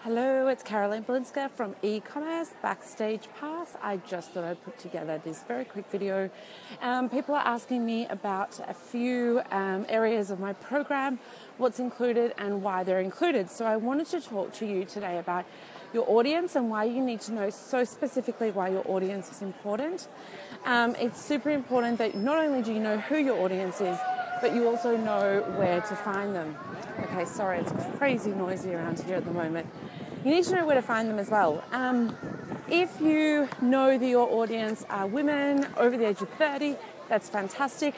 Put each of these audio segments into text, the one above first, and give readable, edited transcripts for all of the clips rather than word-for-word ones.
Hello, it's Caroline Blinska from eCommerce, Backstage Pass. I just thought I'd put together this very quick video. People are asking me about a few areas of my program, what's included and why they're included. So I wanted to talk to you today about your audience and why you need to know so specifically why your audience is important. It's super important that not only do you know who your audience is, but you also know where to find them. Okay, sorry, it's crazy noisy around here at the moment. You need to know where to find them as well. If you know that your audience are women over the age of 30, that's fantastic.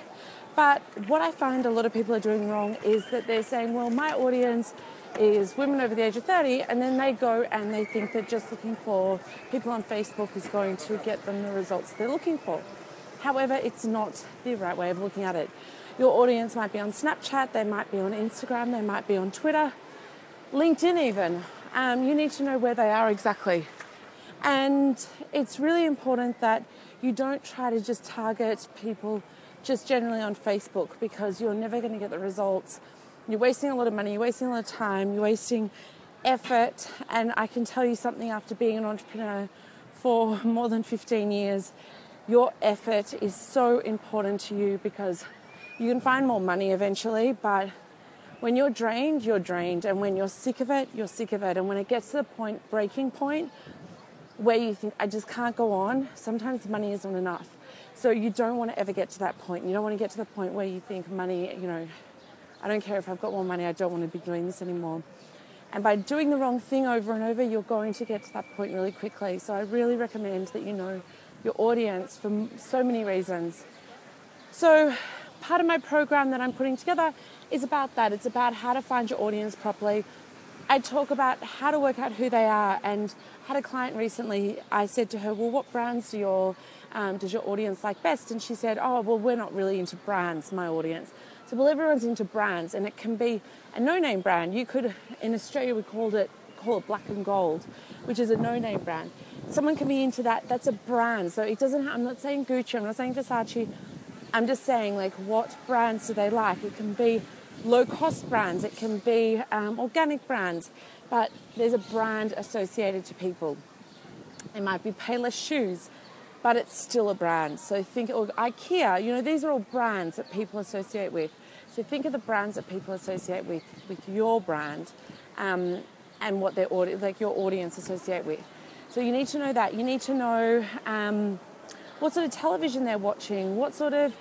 But what I find a lot of people are doing wrong is that they're saying, well, my audience is women over the age of 30, and then they go and they think that just looking for people on Facebook is going to get them the results they're looking for. However, it's not the right way of looking at it. Your audience might be on Snapchat, they might be on Instagram, they might be on Twitter, LinkedIn even. You need to know where they are exactly. And it's really important that you don't try to just target people just generally on Facebook, because you're never going to get the results. You're wasting a lot of money, you're wasting a lot of time, you're wasting effort. And I can tell you something, after being an entrepreneur for more than 15 years, your effort is so important to you, because you can find more money eventually, but when you're drained, you're drained. And when you're sick of it, you're sick of it. And when it gets to the breaking point, where you think, I just can't go on, sometimes money is not enough. So you don't want to ever get to that point. You don't want to get to the point where you think money, I don't care if I've got more money, I don't want to be doing this anymore. And by doing the wrong thing over and over, you're going to get to that point really quickly. So I really recommend that you know your audience for so many reasons. So part of my program that I'm putting together is about that. It's about how to find your audience properly. I talk about how to work out who they are, and had a client recently, I said to her, well, what brands does your audience like best? And she said, oh, well, we're not really into brands, my audience. So, well, everyone's into brands, and it can be a no-name brand. You could, in Australia, we call it Black and Gold, which is a no-name brand. Someone can be into that. That's a brand. So it doesn't I'm not saying Gucci, I'm not saying Versace. I'm just saying, like, what brands do they like? It can be low-cost brands. It can be organic brands. But there's a brand associated to people. It might be Payless shoes, but it's still a brand. So think of IKEA. These are all brands that people associate with. So think of the brands that people associate with your brand, and what their your audience associate with. So you need to know that. You need to know what sort of television they're watching, what sort of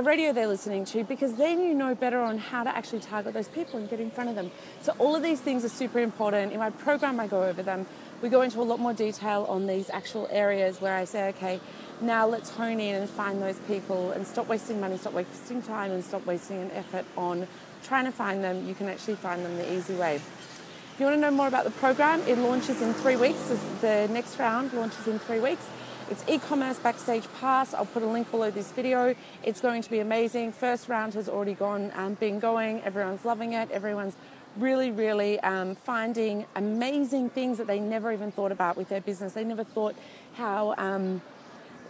radio they're listening to, because then you know better on how to actually target those people and get in front of them. So all of these things are super important. In my program, I go over them. We go into a lot more detail on these actual areas where I say, okay, now let's hone in and find those people and stop wasting money, stop wasting time, and stop wasting an effort on trying to find them. You can actually find them the easy way. If you want to know more about the program, it launches in 3 weeks. The next round launches in 3 weeks. It's eCommerce Backstage Pass. I'll put a link below this video. It's going to be amazing. First round has already been going. Everyone's loving it. Everyone's really finding amazing things that they never even thought about with their business. They never thought how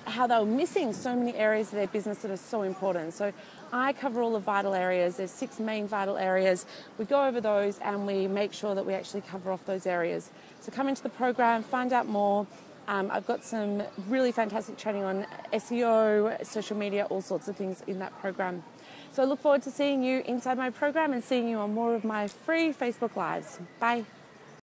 they were missing so many areas of their business that are so important. So I cover all the vital areas. There's 6 main vital areas. We go over those and we make sure that we actually cover off those areas. So come into the program, find out more. I've got some really fantastic training on SEO, social media, all sorts of things in that program. So I look forward to seeing you inside my program and seeing you on more of my free Facebook Lives. Bye.